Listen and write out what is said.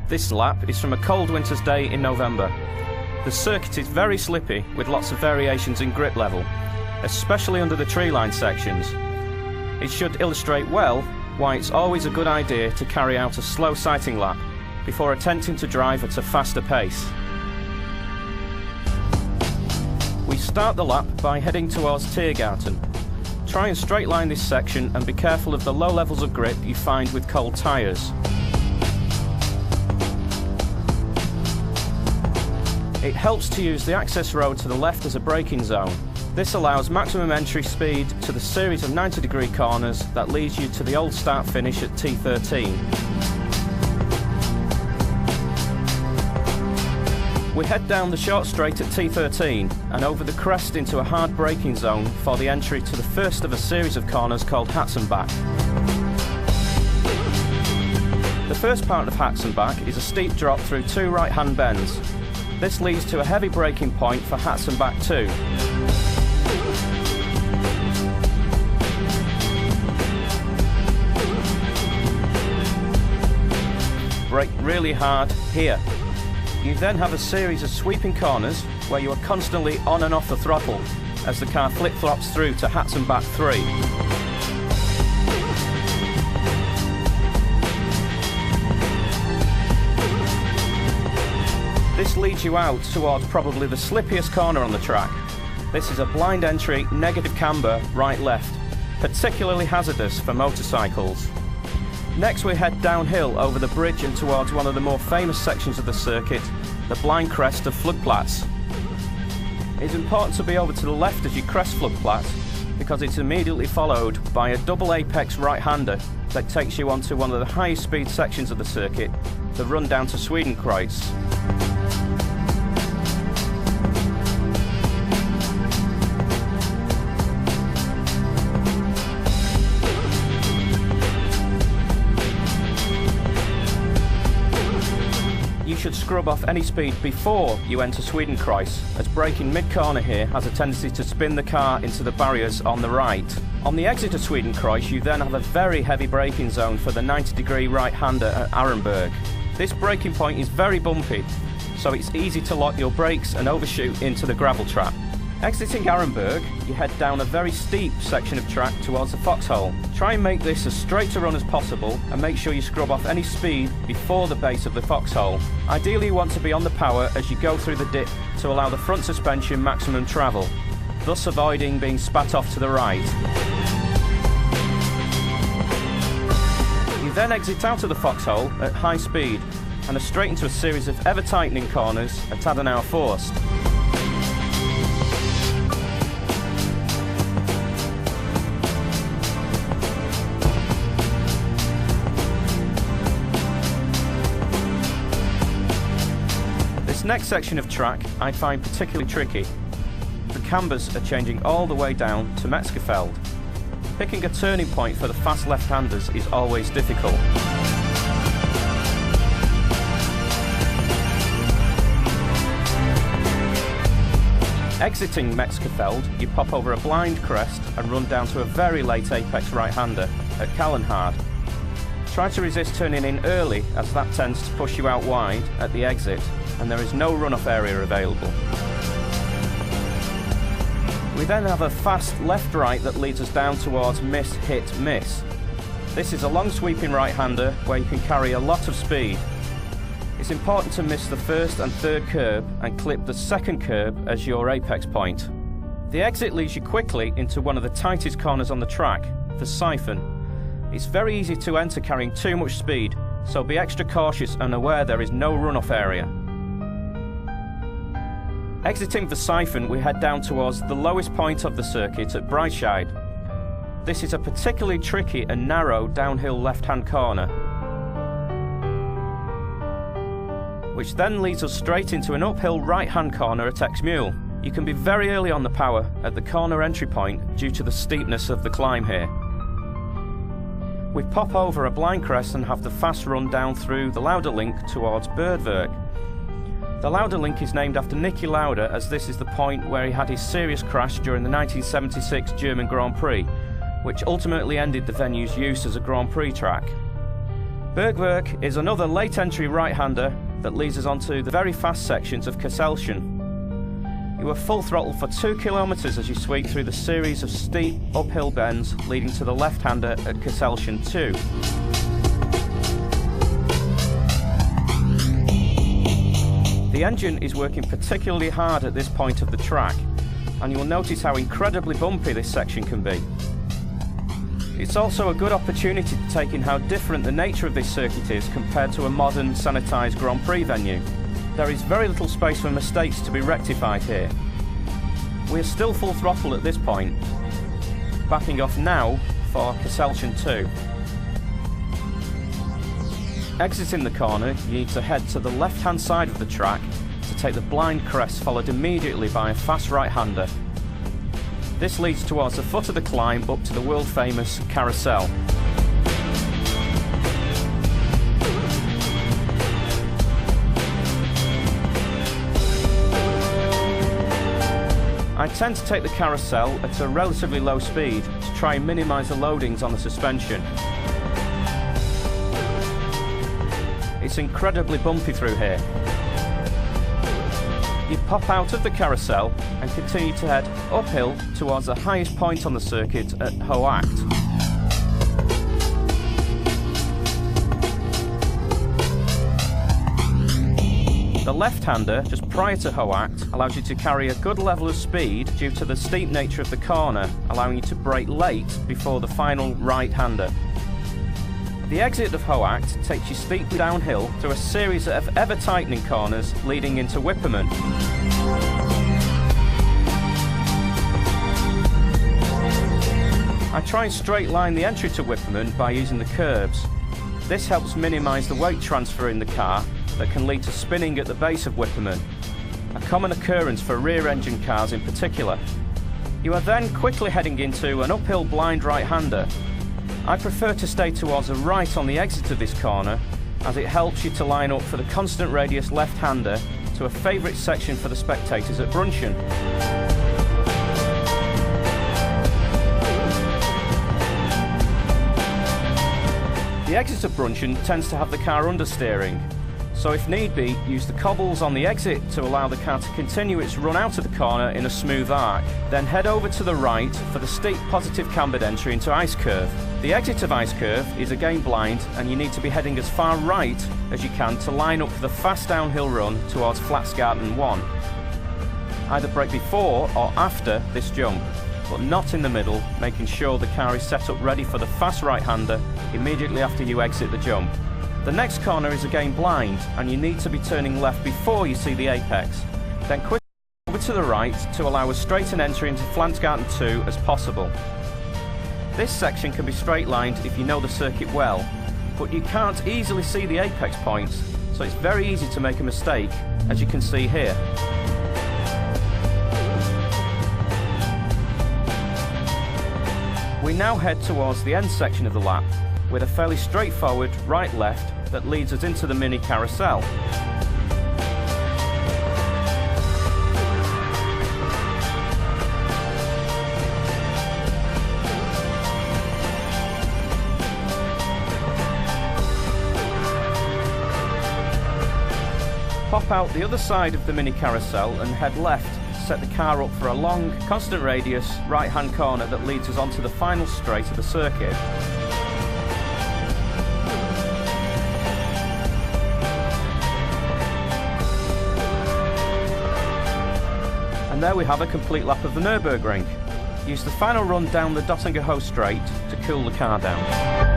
This lap is from a cold winter's day in November. The circuit is very slippy with lots of variations in grip level, especially under the tree line sections. It should illustrate well why it's always a good idea to carry out a slow sighting lap before attempting to drive at a faster pace. We start the lap by heading towards Tiergarten. Try and straight line this section and be careful of the low levels of grip you find with cold tyres. It helps to use the access road to the left as a braking zone. This allows maximum entry speed to the series of 90-degree corners that leads you to the old start finish at T13. We head down the short straight at T13 and over the crest into a hard braking zone for the entry to the first of a series of corners called Hatzenbach. The first part of Hatzenbach is a steep drop through two right-hand bends. This leads to a heavy braking point for Hatzenbach 2. Brake really hard here. You then have a series of sweeping corners where you are constantly on and off the throttle as the car flip-flops through to Hatzenbach 3. This leads you out towards probably the slippiest corner on the track. This is a blind entry, negative camber, right-left, particularly hazardous for motorcycles. Next we head downhill over the bridge and towards one of the more famous sections of the circuit, the blind crest of Flugplatz. It's important to be over to the left as you crest Flugplatz because it's immediately followed by a double apex right-hander that takes you onto one of the highest speed sections of the circuit, the run down to Swedenkreuz. You should scrub off any speed before you enter Swedenkreuz, as braking mid-corner here has a tendency to spin the car into the barriers on the right. On the exit of Swedenkreuz you then have a very heavy braking zone for the 90-degree right-hander at Arenberg. This braking point is very bumpy, so it's easy to lock your brakes and overshoot into the gravel trap. Exiting Arenberg, you head down a very steep section of track towards the foxhole. Try and make this as straight a run as possible and make sure you scrub off any speed before the base of the foxhole. Ideally you want to be on the power as you go through the dip to allow the front suspension maximum travel, thus avoiding being spat off to the right. You then exit out of the foxhole at high speed and are straight into a series of ever-tightening corners at Adenauer Forst. This next section of track I find particularly tricky. The cambers are changing all the way down to Metzgerfeld. Picking a turning point for the fast left-handers is always difficult. Exiting Metzgerfeld, you pop over a blind crest and run down to a very late apex right-hander at Kallenhard. Try to resist turning in early as that tends to push you out wide at the exit and there is no runoff area available. We then have a fast left-right that leads us down towards Miss Hit Miss. This is a long sweeping right-hander where you can carry a lot of speed. It's important to miss the first and third curb and clip the second curb as your apex point. The exit leads you quickly into one of the tightest corners on the track, the siphon. It's very easy to enter carrying too much speed, so be extra cautious and aware there is no runoff area. Exiting the siphon, we head down towards the lowest point of the circuit at Breitscheid. This is a particularly tricky and narrow downhill left-hand corner, which then leads us straight into an uphill right-hand corner at Exmühl. You can be very early on the power at the corner entry point due to the steepness of the climb here. We pop over a blind crest and have the fast run down through the Lauderlink towards Birdwerk. The Lauderlink is named after Niki Lauda as this is the point where he had his serious crash during the 1976 German Grand Prix, which ultimately ended the venue's use as a Grand Prix track. Bergwerk is another late entry right-hander that leads us onto the very fast sections of Kesselchen. You are full throttle for 2 kilometers as you sweep through the series of steep uphill bends leading to the left-hander at Kesselchen 2. The engine is working particularly hard at this point of the track, and you will notice how incredibly bumpy this section can be. It's also a good opportunity to take in how different the nature of this circuit is compared to a modern sanitised Grand Prix venue. There is very little space for mistakes to be rectified here. We are still full throttle at this point, backing off now for Kesselchen 2. Exiting the corner, you need to head to the left-hand side of the track to take the blind crest, followed immediately by a fast right-hander. This leads towards the foot of the climb up to the world-famous carousel. I tend to take the carousel at a relatively low speed to try and minimise the loadings on the suspension. It's incredibly bumpy through here. You pop out of the carousel and continue to head uphill towards the highest point on the circuit at Hoacht. The left-hander, just prior to Hoacht, allows you to carry a good level of speed due to the steep nature of the corner, allowing you to brake late before the final right-hander. The exit of Hoacht takes you steeply downhill through a series of ever-tightening corners leading into Wipperman. I try and straight line the entry to Wipperman by using the curbs. This helps minimise the weight transfer in the car that can lead to spinning at the base of Wipperman, a common occurrence for rear-engine cars in particular. You are then quickly heading into an uphill blind right-hander. I prefer to stay towards the right on the exit of this corner, as it helps you to line up for the constant radius left-hander to a favourite section for the spectators at Brunchen. The exit of Brunchen tends to have the car understeering, so if need be, use the cobbles on the exit to allow the car to continue its run out of the corner in a smooth arc. Then head over to the right for the steep positive cambered entry into Ice Curve. The exit of Ice Curve is again blind, and you need to be heading as far right as you can to line up for the fast downhill run towards Flatsgarten 1. Either brake before or after this jump, but not in the middle, making sure the car is set up ready for the fast right-hander immediately after you exit the jump. The next corner is again blind, and you need to be turning left before you see the apex. Then quickly over to the right to allow as straight an entry into Flatsgarten 2 as possible. This section can be straight-lined if you know the circuit well, but you can't easily see the apex points, so it's very easy to make a mistake, as you can see here. We now head towards the end section of the lap, with a fairly straightforward right-left that leads us into the mini carousel. Pop out the other side of the mini carousel and head left to set the car up for a long, constant radius right-hand corner that leads us onto the final straight of the circuit. And there we have a complete lap of the Nürburgring. Use the final run down the Dottinger Ho straight to cool the car down.